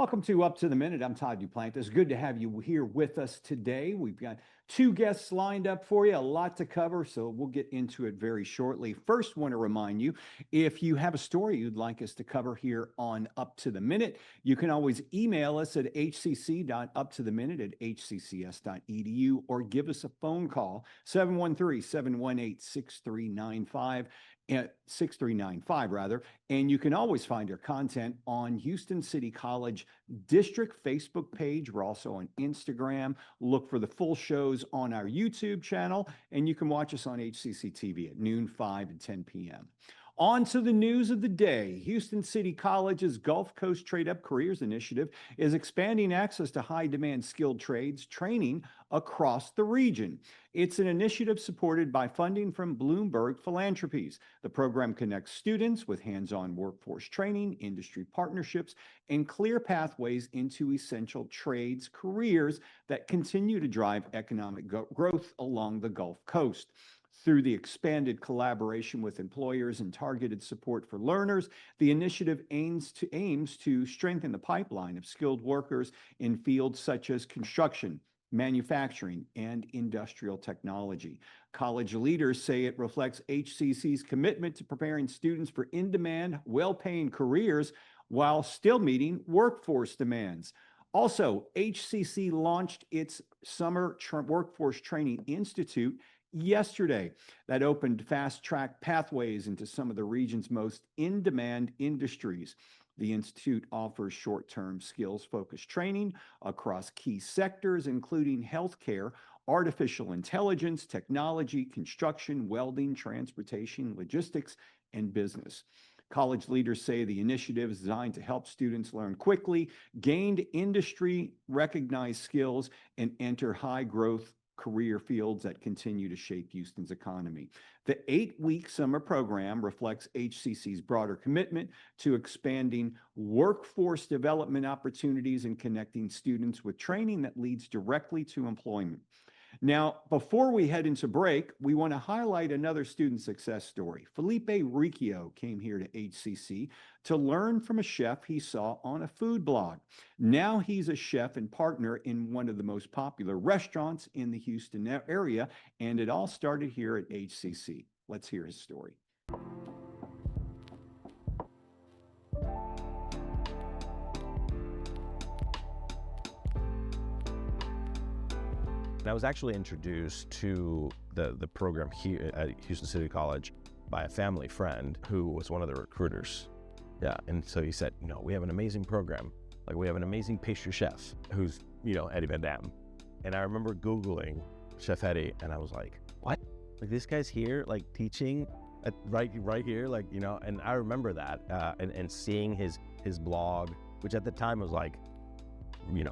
Welcome to Up to the Minute. I'm Todd Duplantis. Good to have you here with us today. We've got two guests lined up for you, a lot to cover, so we'll get into it very shortly. First, want to remind you, if you have a story you'd like us to cover here on Up to the Minute, you can always email us at hcc.uptotheminute@hccs.edu or give us a phone call, 713-718-6395. 6395 rather, and you can always find our content on Houston City College District Facebook page. We're also on Instagram. Look for the full shows on our YouTube channel, and you can watch us on HCCTV at noon, 5, and 10 p.m. On to the news of the day. Houston City College's Gulf Coast Trade Up Careers Initiative is expanding access to high-demand skilled trades training across the region. It's an initiative supported by funding from Bloomberg Philanthropies. The program connects students with hands-on workforce training, industry partnerships, and clear pathways into essential trades careers that continue to drive economic growth along the Gulf Coast. Through the expanded collaboration with employers and targeted support for learners, the initiative aims to strengthen the pipeline of skilled workers in fields such as construction, manufacturing, and industrial technology. College leaders say it reflects HCC's commitment to preparing students for in-demand, well-paying careers while still meeting workforce demands. Also, HCC launched its Summer Workforce Training Institute yesterday that opened fast-track pathways into some of the region's most in-demand industries. The Institute offers short-term skills-focused training across key sectors, including healthcare, artificial intelligence, technology, construction, welding, transportation, logistics, and business. College leaders say the initiative is designed to help students learn quickly, gain industry-recognized skills, and enter high-growth career fields that continue to shape Houston's economy. The 8-week summer program reflects HCC's broader commitment to expanding workforce development opportunities and connecting students with training that leads directly to employment. Now, before we head into break, we want to highlight another student success story. Felipe Riccio came here to HCC to learn from a chef he saw on a food blog. Now he's a chef and partner in one of the most popular restaurants in the Houston area, and it all started here at HCC. Let's hear his story. I was actually introduced to the program here at Houston City College by a family friend who was one of the recruiters. Yeah, and so he said, we have an amazing program. Like, we have an amazing pastry chef who's, Eddie Van Dam. And I remember Googling Chef Eddie, and I was like, what? Like, this guy's here, like, teaching right here, like, and I remember that, and seeing his blog, which at the time was like, he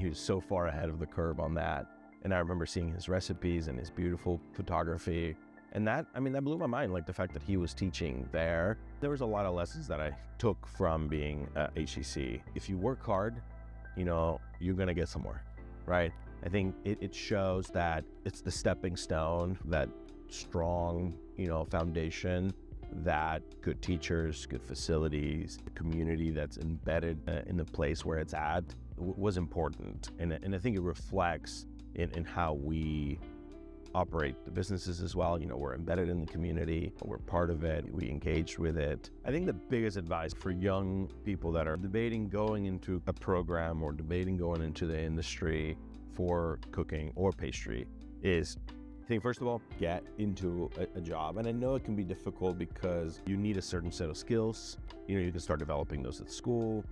was so far ahead of the curve on that. And I remember seeing his recipes and his beautiful photography. And that blew my mind, like the fact that he was teaching there. There was a lot of lessons that I took from being at HCC. If you work hard, you're gonna get somewhere, right? I think it shows that it's the stepping stone, that strong, foundation, that good teachers, good facilities, the community that's embedded in the place where it's at was important. And I think it reflects in how we operate the businesses as well. We're embedded in the community, we're part of it, we engage with it. I think the biggest advice for young people that are debating going into a program or debating going into the industry for cooking or pastry is, I think, first of all, get into a job. And I know it can be difficult because you need a certain set of skills. You can start developing those at school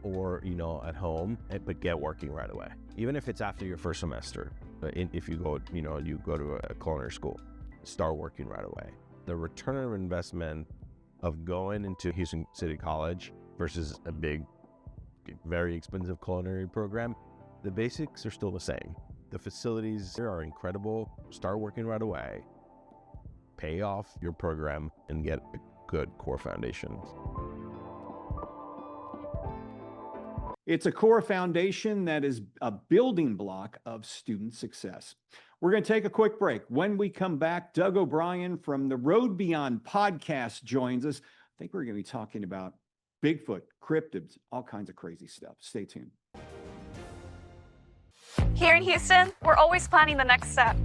or, at home, but get working right away. Even if it's after your first semester, if you go, you go to a culinary school, start working right away. The return on investment of going into Houston City College versus a big, very expensive culinary program, the basics are still the same. The facilities are incredible. Start working right away, pay off your program, and get a good core foundation. It's a core foundation that is a building block of student success. We're going to take a quick break. When we come back, Doug O'Brien from the Road Beyond podcast joins us. I think we're going to be talking about Bigfoot, cryptids, all kinds of crazy stuff. Stay tuned. Here in Houston, we're always planning the next step.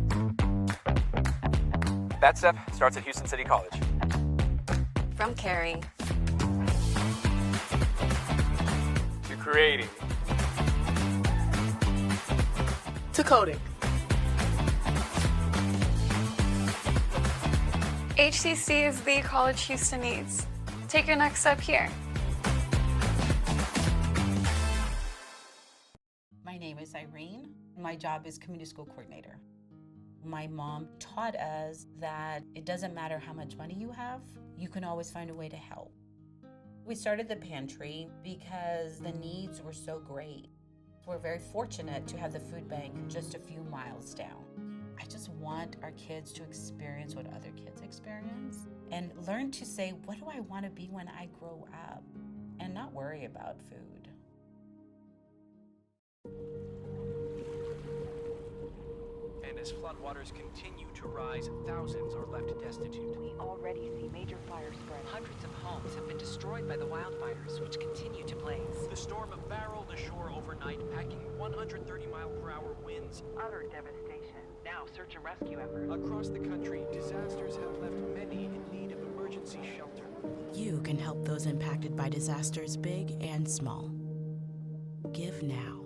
That step starts at Houston City College. From caring To creating. to coding. HCC is the college Houston needs. Take your next step here. My name is Irene. My job is community school coordinator. My mom taught us that it doesn't matter how much money you have, you can always find a way to help. We started the pantry because the needs were so great. We're very fortunate to have the food bank just a few miles down. I just want our kids to experience what other kids experience and learn to say, what do I want to be when I grow up? And not worry about food. And as floodwaters continue to rise, thousands are left destitute. We already see major fire spread. Hundreds of homes have been destroyed by the wildfires, which continue to blaze. The storm barreled ashore overnight, packing 130-mile-per-hour winds. Utter devastation. Now search and rescue efforts. Across the country, disasters have left many in need of emergency shelter. You can help those impacted by disasters, big and small. Give now.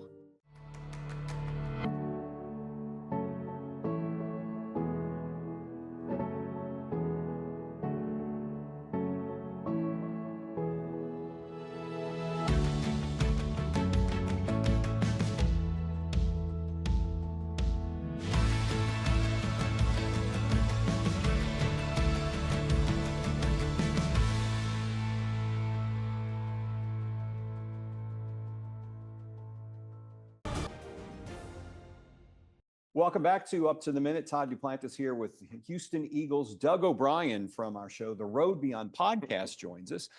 Welcome back to Up to the Minute. Todd Duplantis here with Houston Eagles. Doug O'Brien from our show, The Road Beyond Podcast, joins us.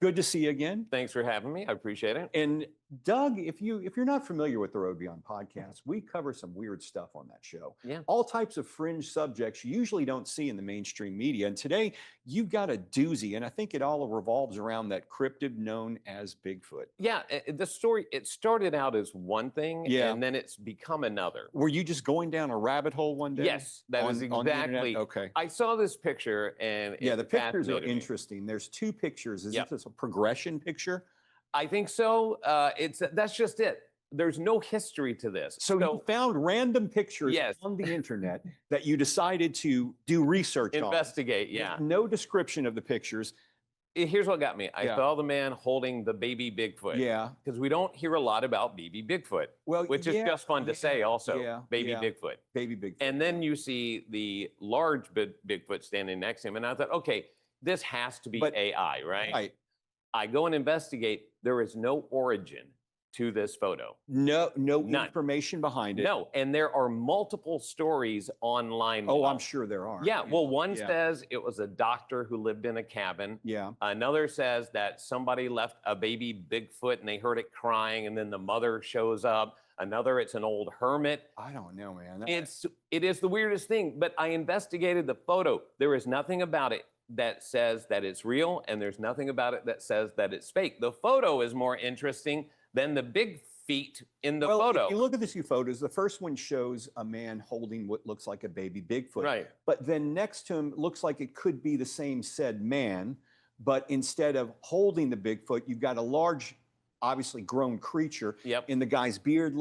Good to see you again. Thanks for having me. I appreciate it. And Doug, if you're not familiar with the Road Beyond Podcast, we cover some weird stuff on that show. Yeah. All types of fringe subjects you usually don't see in the mainstream media. And today you've got a doozy, and I think it all revolves around that cryptid known as Bigfoot. Yeah, the story, it started out as one thing, Yeah. and then it's become another. Were you just going down a rabbit hole one day? Yes, that is on the internet? exactly. Okay. I saw this picture, and Yeah, it the pictures are fascinated me. interesting. There's two pictures. Is Yep. this a progression picture? I think so. That's just it. There's no history to this. So you found random pictures Yes. on the internet that you decided to do research on. investigate. Yeah. There's no description of the pictures. Here's what got me. I Yeah. saw the man holding the baby Bigfoot. Yeah. Because we don't hear a lot about baby Bigfoot, Well, which is yeah, just fun to say. Also, yeah, baby yeah. Bigfoot. Baby Bigfoot. And then you see the large Bigfoot standing next to him, and I thought, okay, this has to be But- AI, right? Right. I go and investigate. There is no origin to this photo. No None. information behind it. No, and there are multiple stories online. Oh, now. I'm sure there are. Yeah, well, one Yeah. says it was a doctor who lived in a cabin. Yeah. Another says that somebody left a baby Bigfoot and they heard it crying, and then the mother shows up. Another, it's an old hermit. I don't know, man. It is the weirdest thing, but I investigated the photo. There is nothing about it that says that it's real, and there's nothing about it that says that it's fake. The photo is more interesting than the big feet in the well, photo. if you look at the two photos, the first one shows a man holding what looks like a baby Bigfoot. Right. But then next to him, looks like it could be the same said man, but instead of holding the Bigfoot, you've got a large, obviously grown creature. Yep. And the guy's beard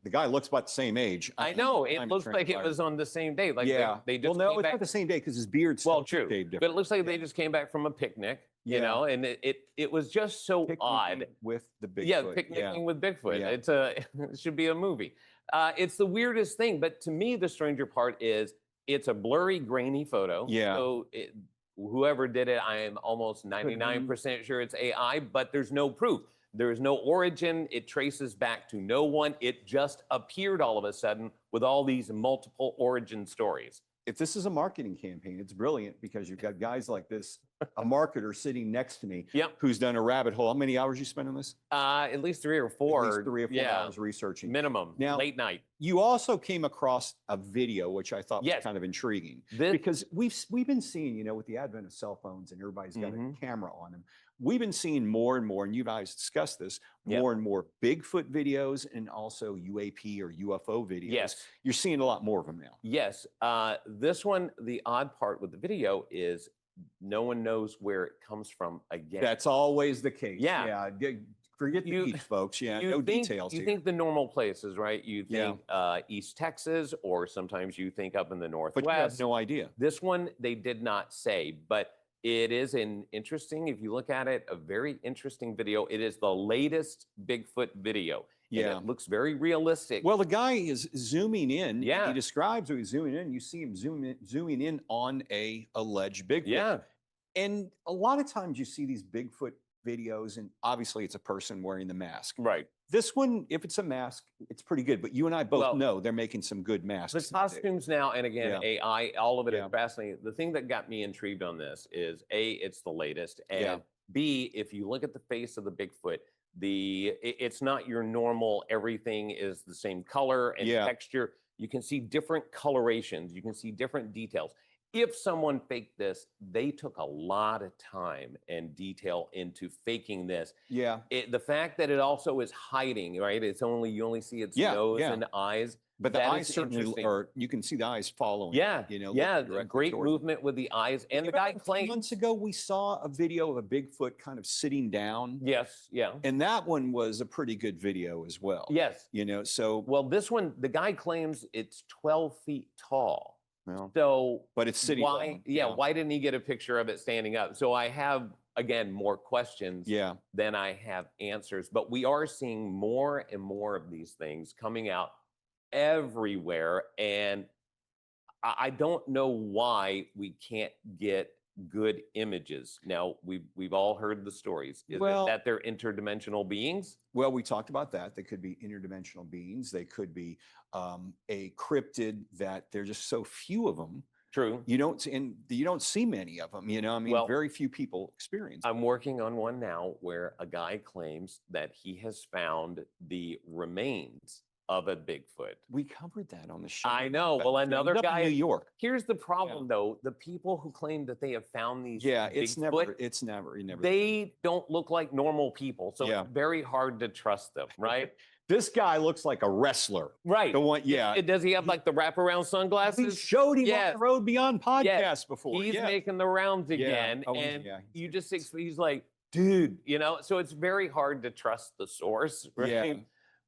the guy looks about the same age. I know, it Time looks like it transpired. was on the same day. Like Yeah. they just well, no, came it's back. not the same day because his beard's Well, still true, shaved but it different. looks like they just came back from a picnic, you Yeah. know, and it was just so Picnicking odd. with the Bigfoot. Yeah, picnicking with Bigfoot. Yeah. It's it should be a movie. It's the weirdest thing, but to me, the stranger part is it's a blurry, grainy photo. Yeah. So whoever did it, I am almost 99% sure it's AI, but there's no proof. There is no origin. It traces back to no one. It just appeared all of a sudden with all these multiple origin stories. If this is a marketing campaign, it's brilliant because you've got guys like this a marketer sitting next to me Yep. who's done a rabbit hole. How many hours you spent on this? At least 3 or 4. At least 3 or 4 yeah, hours researching. minimum. Now, late night. You also came across a video, which I thought was Yes. kind of intriguing. This- Because we've been seeing, you know, with the advent of cell phones and everybody's got a camera on them, we've been seeing more and more, and you guys discussed this, Yep. more and more Bigfoot videos and also UAP or UFO videos. Yes. You're seeing a lot more of them now. Yes. This one, the odd part with the video is no one knows where it comes from again. That's always the case. Yeah. Forget the You- beach, folks. Yeah, you no think, details You here. think the normal places, right? You Yeah. think East Texas, or sometimes you think up in the But Northwest. you have no idea. This one, they did not say, but it is an interesting, if you look at it, a very interesting video. It is the latest Bigfoot video. And Yeah. it looks very realistic. Well, the guy is zooming in. Yeah. He describes who he's zooming in. You see him zooming in on a alleged Bigfoot. yeah. And a lot of times you see these Bigfoot videos, and obviously it's a person wearing the mask. Right. This one, if it's a mask, it's pretty good. But you and I both Well, know they're making some good masks. The these days. costumes now, and again, AI, all of it is Yeah. fascinating. The thing that got me intrigued on this is A, it's the latest, and Yeah. B, if you look at the face of the Bigfoot, it's not your normal, everything is the same color and Yeah. texture. You can see different colorations, you can see different details. If someone faked this, they took a lot of time and detail into faking this. Yeah. The fact that it also is hiding, right? You only see its Yeah, nose yeah. and eyes. But the That eyes is certainly interesting. are, you can see the eyes following. Yeah, You know, yeah, looking directly great toward them. movement with the eyes, and You the guy remember a few claims. months ago, we saw a video of a Bigfoot kind of sitting down. Yes, yeah, And that one was a pretty good video as well. yes. You know, so, Well, this one, the guy claims it's 12 feet tall. well, So but it's sitting why? down. Yeah, why didn't he get a picture of it standing up? So I have, again, more questions Yeah. than I have answers. But we are seeing more and more of these things coming out everywhere, and I don't know why we can't get good images. Now, we've all heard the stories. Is Well- it that they're interdimensional beings? Well, we talked about that. They could be interdimensional beings. They could be a cryptid that there's just so few of them. True. You don't see many of them. You know, I mean, Well, very few people experience. I'm working on one now where a guy claims that he has found the remains of a Bigfoot. We covered that on the show. I know. But Well, yeah, another up in guy New York. Here's the problem, though. The people who claim that they have found these Yeah, it's Bigfoot, you never. they don't look like normal people. So Yeah. it's very hard to trust them, right? This guy looks like a wrestler. Right. The one, yeah. Does he have like the wraparound We sunglasses? showed him Yeah. on the Road Beyond podcast Yeah. before. He's yeah. making the rounds Yeah. again. Oh, And yeah. you just, he's like, dude, so it's very hard to trust the source, right? Yeah.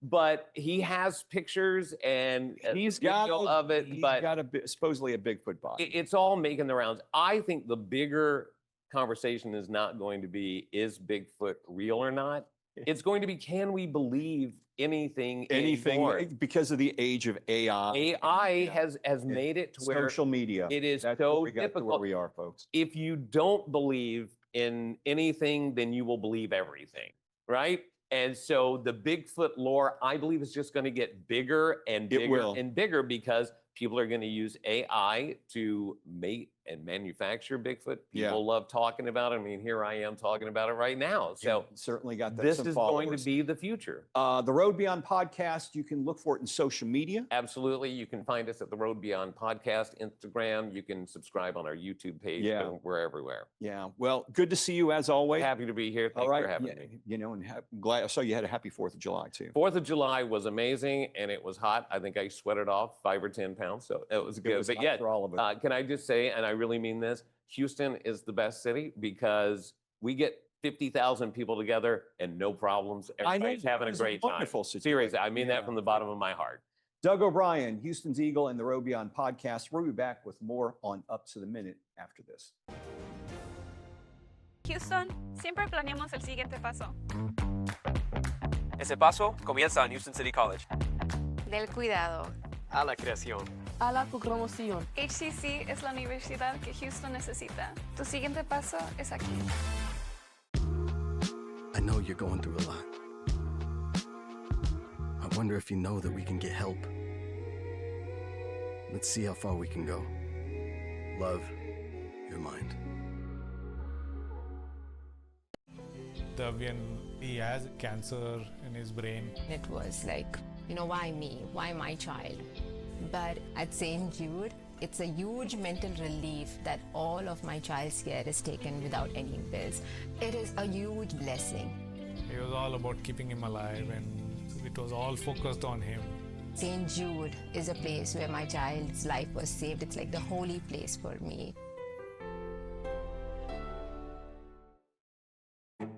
But he has pictures and He's video got of it, He's but got supposedly a Bigfoot body. it's all making the rounds. I think the bigger conversation is not going to be, is Bigfoot real or not? It's going to be, can we believe anything anymore? Because of the age of AI. AI Yeah. has made it to where Social media. it is That's where so we got to where difficult. we are, folks. If you don't believe in anything, then you will believe everything, right? And so the Bigfoot lore, I believe, is just going to get bigger and It bigger will. and bigger because people are going to use AI to make and manufacture Bigfoot. Yeah. People love talking about it. I mean, here I am talking about it right now. So Certainly got that. this some is going followers. to be the future. The Road Beyond podcast. You can look for it in social media. Absolutely. You can find us at the Road Beyond Podcast, Instagram. You can subscribe on our YouTube page. Yeah. So we're everywhere. Yeah. Well, good to see you as always. Happy to be here. All Thanks right. for having yeah, me. You know, and I'm glad I saw you had a happy 4th of July too. 4th of July was amazing and it was hot. I think I sweated off 5 or 10 pounds. So it was good. was But hot yeah, for all of us. can I just say, and I really mean this, Houston is the best city because we get 50,000 people together and no problems. I know, Everybody's having a it's a great time. wonderful situation. Seriously, I mean Yeah. that from the bottom of my heart. Doug O'Brien, Houston's Eagle, and the Road Beyond podcast. We'll be back with more on Up to the Minute after this. Houston, siempre planeamos el siguiente paso. Ese paso comienza en Houston City College. Del cuidado. A la creación. A la promoción. HCC es la universidad que Houston necesita. Tu siguiente paso es aquí. I know you're going through a lot. I wonder if you know that we can get help. Let's see how far we can go. Love, your mind. when he has cancer in his brain. It was like, why me? Why my child? But at St. Jude, it's a huge mental relief that all of my child's care is taken without any bills. It is a huge blessing. It was all about keeping him alive, and it was all focused on him. St. Jude is a place where my child's life was saved. It's like the holy place for me.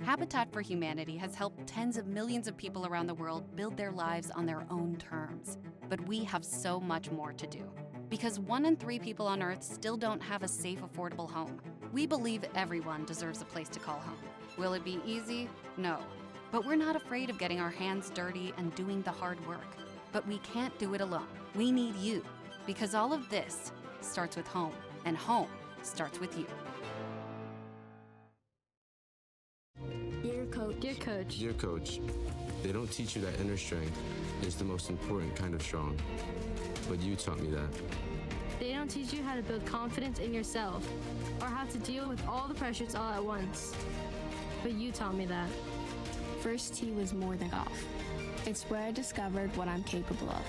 Habitat for Humanity has helped tens of millions of people around the world build their lives on their own terms. But we have so much more to do. Because 1 in 3 people on Earth still don't have a safe, affordable home. We believe everyone deserves a place to call home. Will it be easy? No. But we're not afraid of getting our hands dirty and doing the hard work. But we can't do it alone. We need you. Because all of this starts with home. And home starts with you. Dear Coach. Dear Coach. Dear Coach, they don't teach you that inner strength is the most important kind of strong. But you taught me that. They don't teach you how to build confidence in yourself or how to deal with all the pressures all at once. But you taught me that. First tee was more than golf. It's where I discovered what I'm capable of.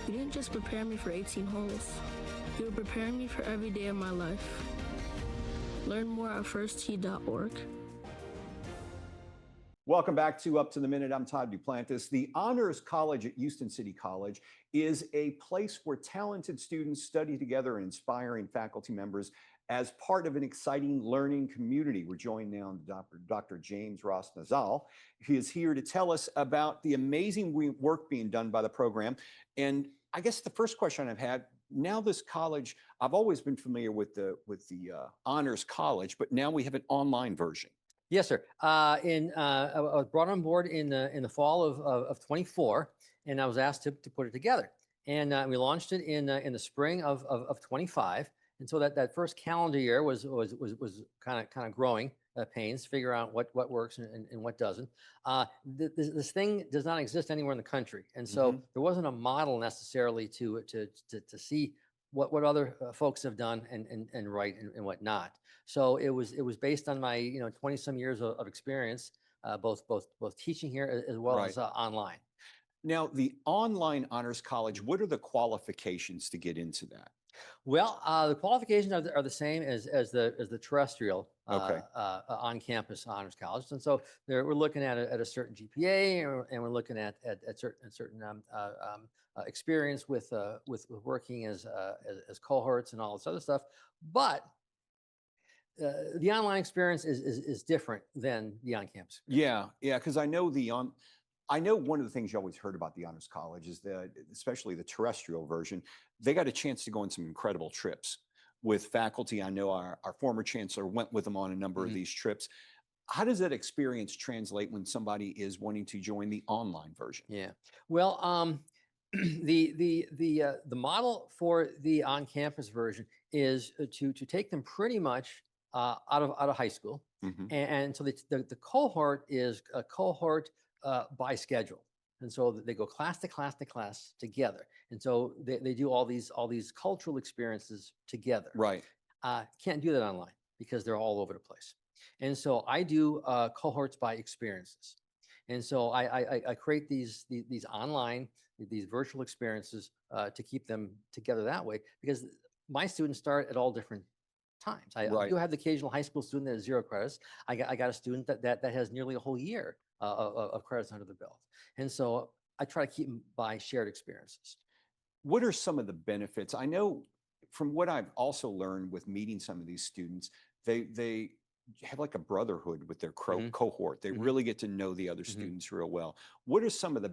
You didn't just prepare me for 18 holes. You were preparing me for every day of my life. Learn more at firsttee.org. Welcome back to Up to the Minute. I'm Todd Duplantis. The Honors College at Houston City College is a place where talented students study together and inspiring faculty members as part of an exciting learning community. We're joined now by Dr. James Ross-Nazzal. He is here to tell us about the amazing work being done by the program. And I guess the first question I've had, now this college, I've always been familiar with the Honors College, but now we have an online version. Yes, sir. I was brought on board in the fall of 24, and I was asked to put it together. And we launched it in the spring of 25. And so that first calendar year was kind of growing pains, figure out what works and what doesn't. This thing does not exist anywhere in the country, and so there wasn't a model necessarily to see what other folks have done and right and what not. So it was based on my 20 some years of experience, both teaching here as well as online. Now, the online Honors College, what are the qualifications to get into that? Well, the qualifications are the same as the terrestrial on-campus Honors College, and so we're looking at a certain GPA, and we're looking at certain experience with working as cohorts and all this other stuff. But the online experience is different than the on-campus. Yeah, because I know one of the things you always heard about the Honors College is that, especially the terrestrial version, they got a chance to go on some incredible trips with faculty. I know our former chancellor went with them on a number of these trips. How does that experience translate when somebody is wanting to join the online version? Yeah, well, the model for the on-campus version is to take them pretty much out of high school, and so the cohort is a cohort by schedule, and so they go class to class to class together, and so they do all these cultural experiences together. Right. Can't do that online because they're all over the place, and so I do cohorts by experiences, and so I create these online, these virtual experiences to keep them together that way, because my students start at all different times. I do have the occasional high school student that has 0 credits. I got a student that has nearly a whole year of credits under the belt. And so I try to keep them by shared experiences. What are some of the benefits? I know from what I've also learned with meeting some of these students, they have like a brotherhood with their cohort. They really get to know the other students real well. What are some of the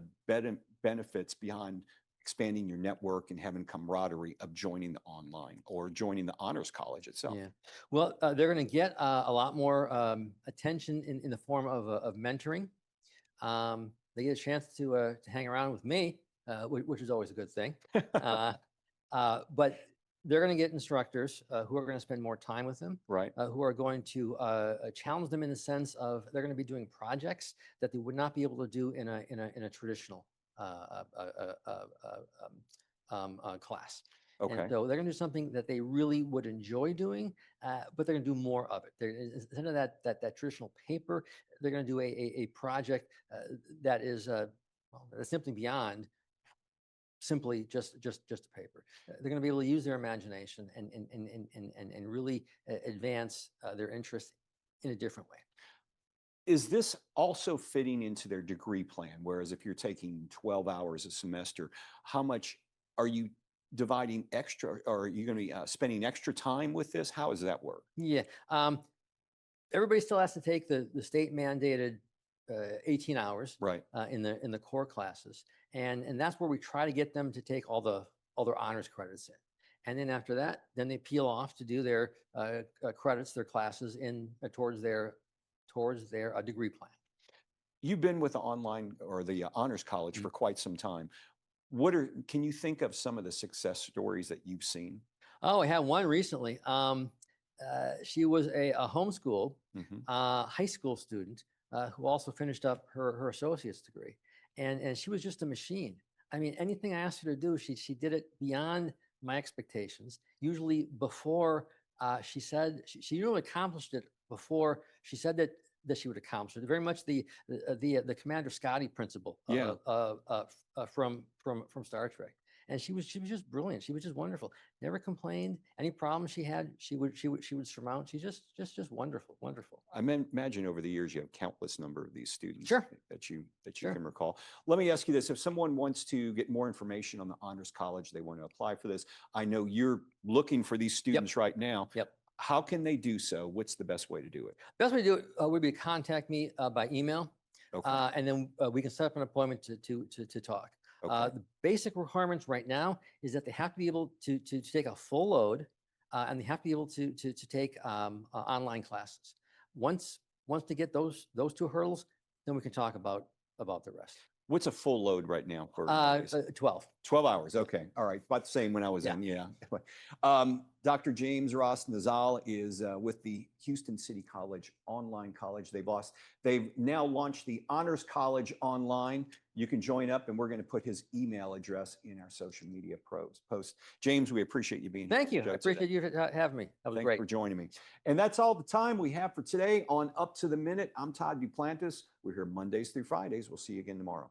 benefits beyond expanding your network and having camaraderie of joining the online or joining the Honors College itself? Yeah, well, they're going to get a lot more attention in the form of mentoring. They get a chance to hang around with me, which is always a good thing. But they're going to get instructors who are going to spend more time with them, who are going to challenge them in the sense of they're going to be doing projects that they would not be able to do in a traditional class. And Okay. so they're going to do something that they really would enjoy doing, but they're going to do more of it. Instead of that traditional paper, they're going to do a project that is well, that's simply beyond simply just a paper. They're going to be able to use their imagination and really advance their interest in a different way. Is this also fitting into their degree plan? Whereas if you're taking 12 hours a semester, how much are you dividing extra, or are you going to be spending extra time with this? How does that work? Yeah. Everybody still has to take the state mandated 18 hours Right. In the core classes, and that's where we try to get them to take all their honors credits in, and then after that, then they peel off to do their credits, their classes in towards their degree plan. You've been with the online or the Honors College for quite some time. Can you think of some of the success stories that you've seen? Oh, I had one recently. She was a homeschool high school student who also finished up her associate's degree, and she was just a machine. I mean, anything I asked her to do, she did it beyond my expectations. Usually, before she said she usually accomplished it before she said that she would accomplish it. Very much the Commander Scotty principle from Star Trek. And she was just brilliant. She was just wonderful. Never complained. Any problems she had, she would surmount. She's just wonderful. I imagine over the years you have countless number of these students Sure. that you Sure. can recall. Let me ask you this: if someone wants to get more information on the Honors College, they want to apply for this. I know you're looking for these students right now. Yep. How can they do so? What's the best way to do it? Best way to do it would be to contact me by email, Okay. and then we can set up an appointment to talk. Okay. The basic requirements right now is that they have to be able to take a full load, and they have to be able to take online classes. Once they get those two hurdles, then we can talk about the rest. What's a full load right now for 12. 12 hours. Okay. All right. About the same when I was in. Yeah. Dr. James Ross-Nazzal is with the Houston City College online college. They've now launched the Honors College online. You can join up, and we're going to put his email address in our social media posts. James, we appreciate you being here. Thank you. I appreciate you having me. That was Thanks great. for joining me. And that's all the time we have for today on Up to the Minute. I'm Todd Duplantis. We're here Mondays through Fridays. We'll see you again tomorrow.